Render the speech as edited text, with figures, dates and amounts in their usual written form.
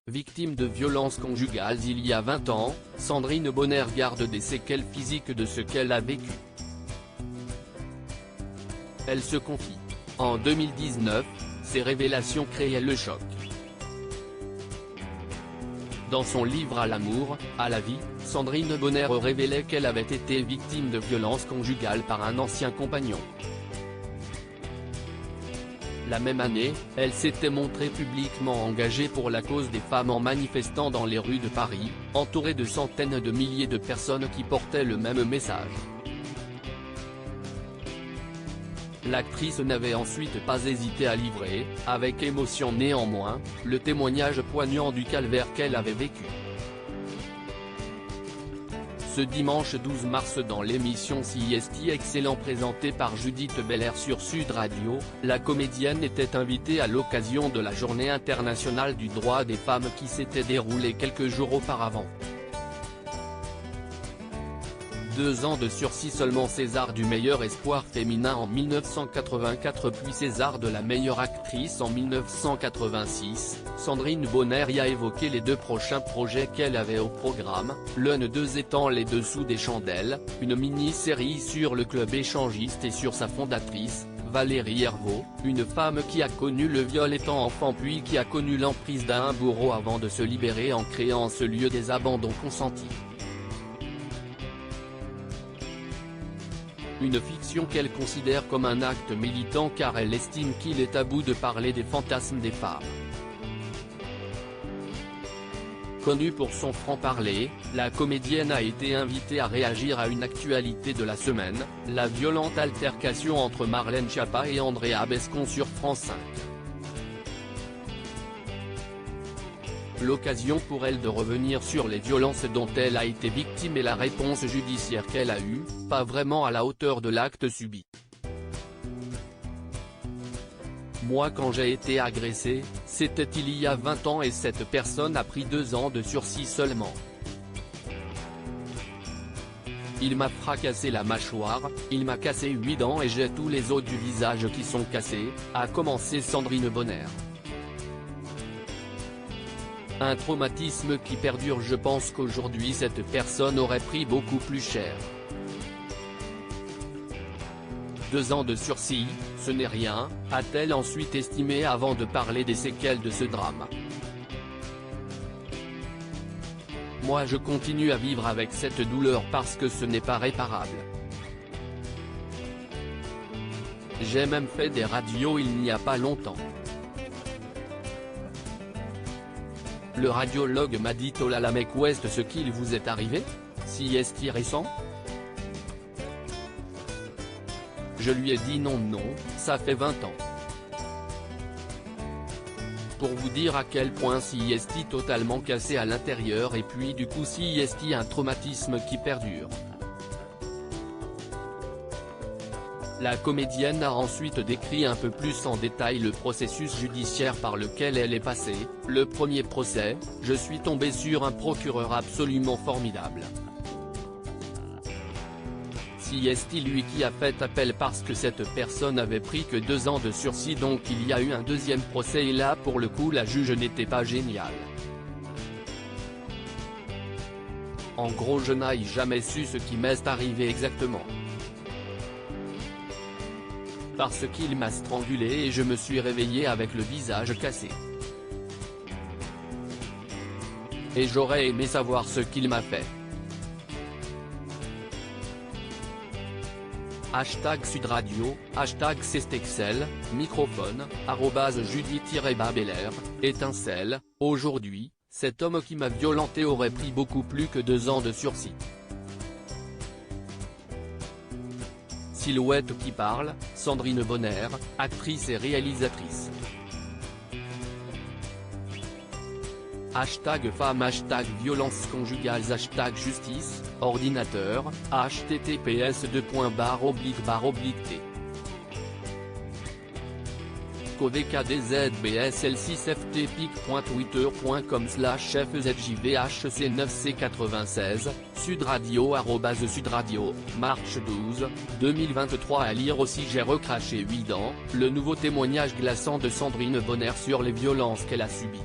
Victime de violences conjugales il y a 20 ans, Sandrine Bonner garde des séquelles physiques de ce qu'elle a vécu. Elle se confie. En 2019, ces révélations créaient le choc. Dans son livre À l'amour, à la vie, Sandrine Bonner révélait qu'elle avait été victime de violences conjugales par un ancien compagnon. La même année, elle s'était montrée publiquement engagée pour la cause des femmes en manifestant dans les rues de Paris, entourée de centaines de milliers de personnes qui portaient le même message. L'actrice n'avait ensuite pas hésité à livrer, avec émotion néanmoins, le témoignage poignant du calvaire qu'elle avait vécu. Ce dimanche 12 mars dans l'émission CIST Excellent présentée par Judith Belair sur Sud Radio, la comédienne était invitée à l'occasion de la Journée internationale du droit des femmes qui s'était déroulée quelques jours auparavant. 2 ans de sursis seulement. César du meilleur espoir féminin en 1984 puis César de la meilleure actrice en 1986, Sandrine Bonner y a évoqué les 2 prochains projets qu'elle avait au programme, l'un d'eux étant Les Dessous des Chandelles, une mini-série sur le club échangiste et sur sa fondatrice, Valérie Hervaux, une femme qui a connu le viol étant enfant puis qui a connu l'emprise d'un bourreau avant de se libérer en créant ce lieu des abandons consentis. Une fiction qu'elle considère comme un acte militant car elle estime qu'il est tabou de parler des fantasmes des femmes. Connue pour son franc-parler, la comédienne a été invitée à réagir à une actualité de la semaine, la violente altercation entre Marlène Schiappa et Andrea Bescon sur France 5. L'occasion pour elle de revenir sur les violences dont elle a été victime et la réponse judiciaire qu'elle a eue, pas vraiment à la hauteur de l'acte subi. Moi quand j'ai été agressée, c'était il y a 20 ans et cette personne a pris 2 ans de sursis seulement. Il m'a fracassé la mâchoire, il m'a cassé 8 dents et j'ai tous les os du visage qui sont cassés, a commencé Sandrine Bonner. Un traumatisme qui perdure. Je pense qu'aujourd'hui cette personne aurait pris beaucoup plus cher. 2 ans de sursis, ce n'est rien, a-t-elle ensuite estimé avant de parler des séquelles de ce drame. Moi je continue à vivre avec cette douleur parce que ce n'est pas réparable. J'ai même fait des radios il n'y a pas longtemps. Le radiologue m'a dit oh là là mec où est-ce ce qu'il vous est arrivé? Si est-il récent? Je lui ai dit non, ça fait 20 ans. Pour vous dire à quel point si est totalement cassé à l'intérieur et puis du coup si est un traumatisme qui perdure. La comédienne a ensuite décrit un peu plus en détail le processus judiciaire par lequel elle est passée. Le premier procès, je suis tombée sur un procureur absolument formidable. Si est lui qui a fait appel parce que cette personne avait pris que 2 ans de sursis donc il y a eu un deuxième procès et là pour le coup la juge n'était pas géniale. En gros je n'ai jamais su ce qui m'est arrivé exactement. Parce qu'il m'a strangulé et je me suis réveillé avec le visage cassé. Et j'aurais aimé savoir ce qu'il m'a fait. Sud Radio, #CestExcel, microphone, @Judith-Belair, étincelle, aujourd'hui, cet homme qui m'a violenté aurait pris beaucoup plus que 2 ans de sursis. Silhouette qui parle, Sandrine Bonner, actrice et réalisatrice. #femme, #violences conjugales, #justice, ordinateur, https://t. covkdzbs6ftpic.twitter.com/fzjvhc9c96, Sud Radio @Sud Radio, Marche 12, 2023. À lire aussi J'ai recraché 8 dents, le nouveau témoignage glaçant de Sandrine Bonner sur les violences qu'elle a subies.